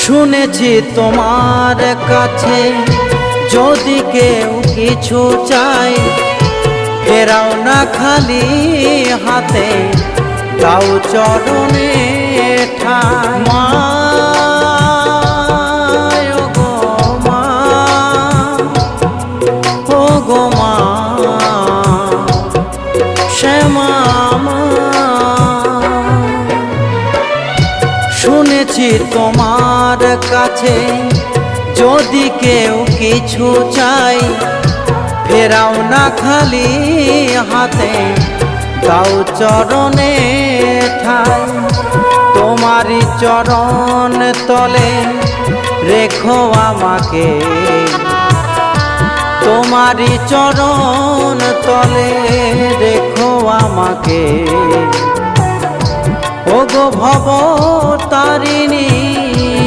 শুনেছি তোমার কাছে যদি কেউ কিছু চাই, ফেরাও না খালি হাতে, দাও চরণে ঠাই। মা ও গো মা, ও গো মা শ্যামা মা, শুনেছি তোমার কাছে যদি কেউ কিছু চাই, ফেরাও না খালি হাতে, দাও চরণে ঠাই। তোমারই চরণ তলে রেখো আমাকে, তোমারই চরণ তলে রেখো আমাকে। ও গো ভব তারিণী